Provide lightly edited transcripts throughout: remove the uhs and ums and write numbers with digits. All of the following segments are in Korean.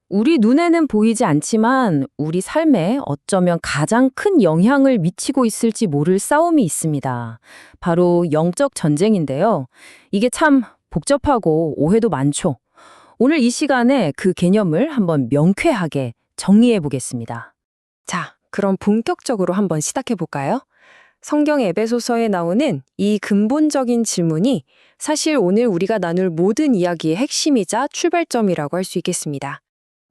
우리 눈에는 보이지 않지만 우리 삶에 어쩌면 가장 큰 영향을 미치고 있을지 모를 싸움이 있습니다. 바로 영적 전쟁인데요. 이게 참 복잡하고 오해도 많죠. 오늘 이 시간에 그 개념을 한번 명쾌하게 정리해 보겠습니다. 자, 그럼 본격적으로 한번 시작해 볼까요? 성경 에베소서에 나오는 이 근본적인 질문이 사실 오늘 우리가 나눌 모든 이야기의 핵심이자 출발점이라고 할 수 있겠습니다.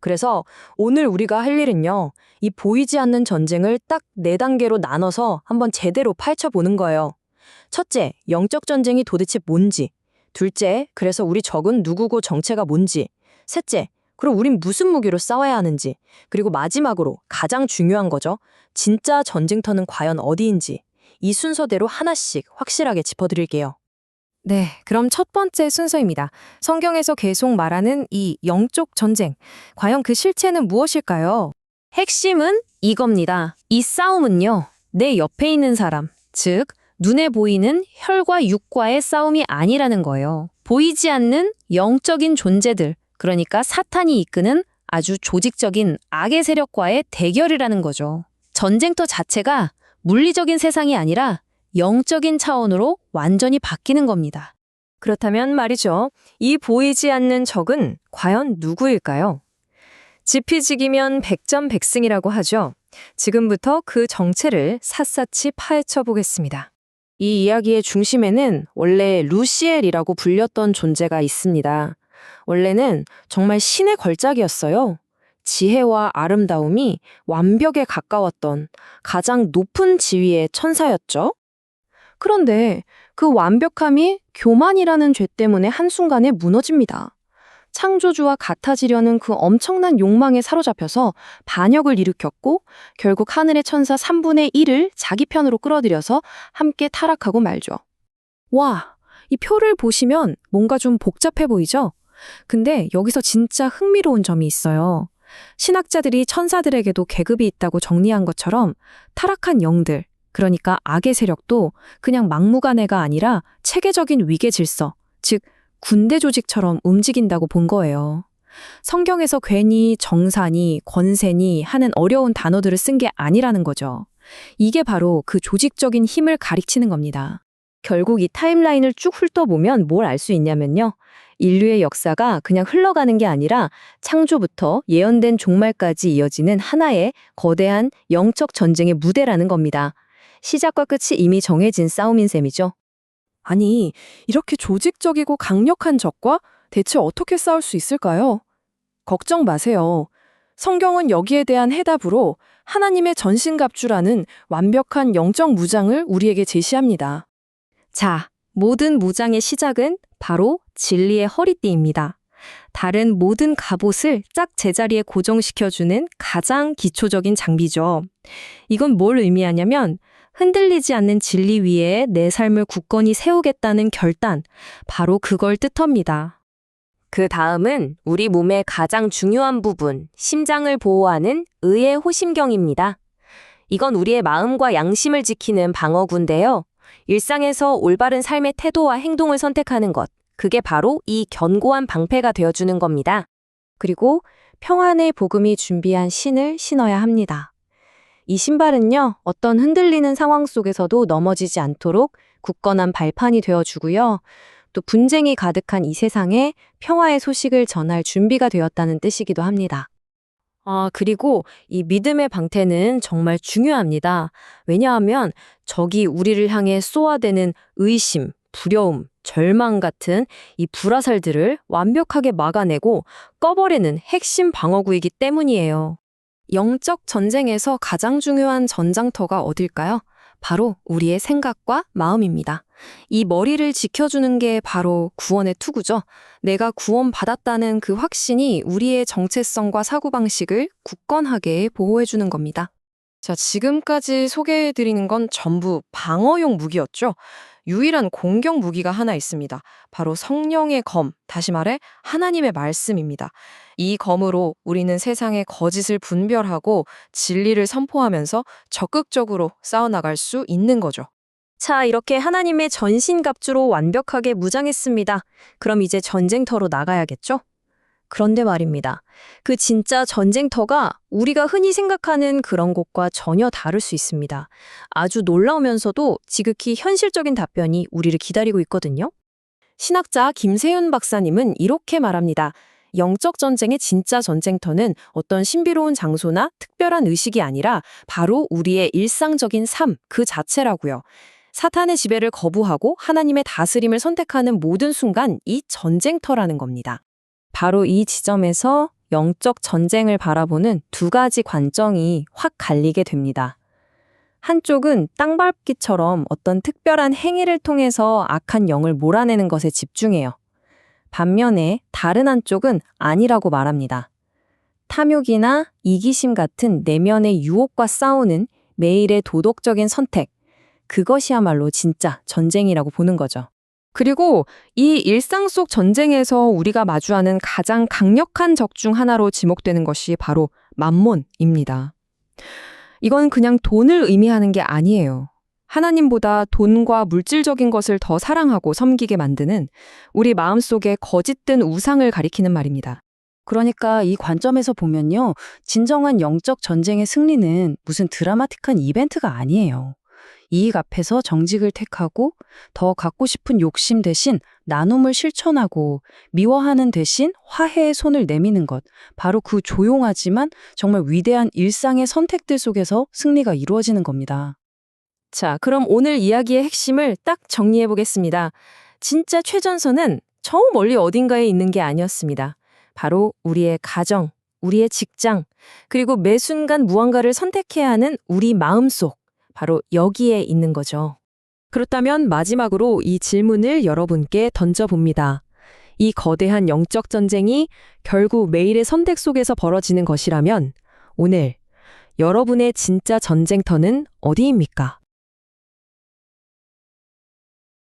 그래서 오늘 우리가 할 일은요, 이 보이지 않는 전쟁을 딱 4단계로 나눠서 한번 제대로 파헤쳐 보는 거예요. 첫째, 영적 전쟁이 도대체 뭔지. 둘째, 그래서 우리 적은 누구고 정체가 뭔지. 셋째, 그럼 우린 무슨 무기로 싸워야 하는지. 그리고 마지막으로 가장 중요한 거죠. 진짜 전쟁터는 과연 어디인지. 이 순서대로 하나씩 확실하게 짚어드릴게요. 네, 그럼 첫 번째 순서입니다. 성경에서 계속 말하는 이 영적 전쟁. 과연 그 실체는 무엇일까요? 핵심은 이겁니다. 이 싸움은요, 내 옆에 있는 사람, 즉 눈에 보이는 혈과 육과의 싸움이 아니라는 거예요. 보이지 않는 영적인 존재들, 그러니까 사탄이 이끄는 아주 조직적인 악의 세력과의 대결이라는 거죠. 전쟁터 자체가 물리적인 세상이 아니라 영적인 차원으로 완전히 바뀌는 겁니다. 그렇다면 말이죠. 이 보이지 않는 적은 과연 누구일까요? 지피지기면 백전백승이라고 하죠. 지금부터 그 정체를 샅샅이 파헤쳐 보겠습니다. 이 이야기의 중심에는 원래 루시엘이라고 불렸던 존재가 있습니다. 원래는 정말 신의 걸작이었어요. 지혜와 아름다움이 완벽에 가까웠던 가장 높은 지위의 천사였죠. 그런데 그 완벽함이 교만이라는 죄 때문에 한순간에 무너집니다. 창조주와 같아지려는 그 엄청난 욕망에 사로잡혀서 반역을 일으켰고 결국 하늘의 천사 3분의 1을 자기 편으로 끌어들여서 함께 타락하고 말죠. 와, 이 표를 보시면 뭔가 좀 복잡해 보이죠? 근데 여기서 진짜 흥미로운 점이 있어요. 신학자들이 천사들에게도 계급이 있다고 정리한 것처럼 타락한 영들, 그러니까 악의 세력도 그냥 막무가내가 아니라 체계적인 위계 질서, 즉 군대 조직처럼 움직인다고 본 거예요. 성경에서 괜히 정사니, 권세니 하는 어려운 단어들을 쓴 게 아니라는 거죠. 이게 바로 그 조직적인 힘을 가리키는 겁니다. 결국 이 타임라인을 쭉 훑어보면 뭘 알 수 있냐면요. 인류의 역사가 그냥 흘러가는 게 아니라 창조부터 예언된 종말까지 이어지는 하나의 거대한 영적 전쟁의 무대라는 겁니다. 시작과 끝이 이미 정해진 싸움인 셈이죠. 아니, 이렇게 조직적이고 강력한 적과 대체 어떻게 싸울 수 있을까요? 걱정 마세요. 성경은 여기에 대한 해답으로 하나님의 전신갑주라는 완벽한 영적 무장을 우리에게 제시합니다. 자, 모든 무장의 시작은 바로 진리의 허리띠입니다. 다른 모든 갑옷을 짝 제자리에 고정시켜주는 가장 기초적인 장비죠. 이건 뭘 의미하냐면 흔들리지 않는 진리 위에 내 삶을 굳건히 세우겠다는 결단, 바로 그걸 뜻합니다. 그 다음은 우리 몸의 가장 중요한 부분, 심장을 보호하는 의의 호심경입니다. 이건 우리의 마음과 양심을 지키는 방어구인데요. 일상에서 올바른 삶의 태도와 행동을 선택하는 것, 그게 바로 이 견고한 방패가 되어주는 겁니다. 그리고 평안의 복음이 준비한 신을 신어야 합니다. 이 신발은요, 어떤 흔들리는 상황 속에서도 넘어지지 않도록 굳건한 발판이 되어주고요. 또 분쟁이 가득한 이 세상에 평화의 소식을 전할 준비가 되었다는 뜻이기도 합니다. 그리고 이 믿음의 방패는 정말 중요합니다. 왜냐하면 적이 우리를 향해 쏘아대는 의심, 두려움, 절망 같은 이 불화살들을 완벽하게 막아내고 꺼버리는 핵심 방어구이기 때문이에요. 영적 전쟁에서 가장 중요한 전장터가 어딜까요? 바로 우리의 생각과 마음입니다. 이 머리를 지켜주는 게 바로 구원의 투구죠. 내가 구원받았다는 그 확신이 우리의 정체성과 사고방식을 굳건하게 보호해주는 겁니다. 자, 지금까지 소개해드리는 건 전부 방어용 무기였죠. 유일한 공격 무기가 하나 있습니다. 바로 성령의 검, 다시 말해 하나님의 말씀입니다. 이 검으로 우리는 세상의 거짓을 분별하고 진리를 선포하면서 적극적으로 싸워나갈 수 있는 거죠. 자, 이렇게 하나님의 전신갑주로 완벽하게 무장했습니다. 그럼 이제 전쟁터로 나가야겠죠? 그런데 말입니다. 그 진짜 전쟁터가 우리가 흔히 생각하는 그런 곳과 전혀 다를 수 있습니다. 아주 놀라우면서도 지극히 현실적인 답변이 우리를 기다리고 있거든요. 신학자 김세윤 박사님은 이렇게 말합니다. 영적 전쟁의 진짜 전쟁터는 어떤 신비로운 장소나 특별한 의식이 아니라 바로 우리의 일상적인 삶 그 자체라고요. 사탄의 지배를 거부하고 하나님의 다스림을 선택하는 모든 순간 이 전쟁터라는 겁니다. 바로 이 지점에서 영적 전쟁을 바라보는 두 가지 관점이 확 갈리게 됩니다. 한쪽은 땅밟기처럼 어떤 특별한 행위를 통해서 악한 영을 몰아내는 것에 집중해요. 반면에 다른 한쪽은 아니라고 말합니다. 탐욕이나 이기심 같은 내면의 유혹과 싸우는 매일의 도덕적인 선택, 그것이야말로 진짜 전쟁이라고 보는 거죠. 그리고 이 일상 속 전쟁에서 우리가 마주하는 가장 강력한 적 중 하나로 지목되는 것이 바로 맘몬입니다. 이건 그냥 돈을 의미하는 게 아니에요. 하나님보다 돈과 물질적인 것을 더 사랑하고 섬기게 만드는 우리 마음속의 거짓된 우상을 가리키는 말입니다. 그러니까 이 관점에서 보면요. 진정한 영적 전쟁의 승리는 무슨 드라마틱한 이벤트가 아니에요. 이익 앞에서 정직을 택하고 더 갖고 싶은 욕심 대신 나눔을 실천하고 미워하는 대신 화해의 손을 내미는 것. 바로 그 조용하지만 정말 위대한 일상의 선택들 속에서 승리가 이루어지는 겁니다. 자, 그럼 오늘 이야기의 핵심을 딱 정리해 보겠습니다. 진짜 최전선은 저 멀리 어딘가에 있는 게 아니었습니다. 바로 우리의 가정, 우리의 직장, 그리고 매 순간 무언가를 선택해야 하는 우리 마음속, 바로 여기에 있는 거죠. 그렇다면 마지막으로 이 질문을 여러분께 던져봅니다. 이 거대한 영적 전쟁이 결국 매일의 선택 속에서 벌어지는 것이라면 오늘 여러분의 진짜 전쟁터는 어디입니까?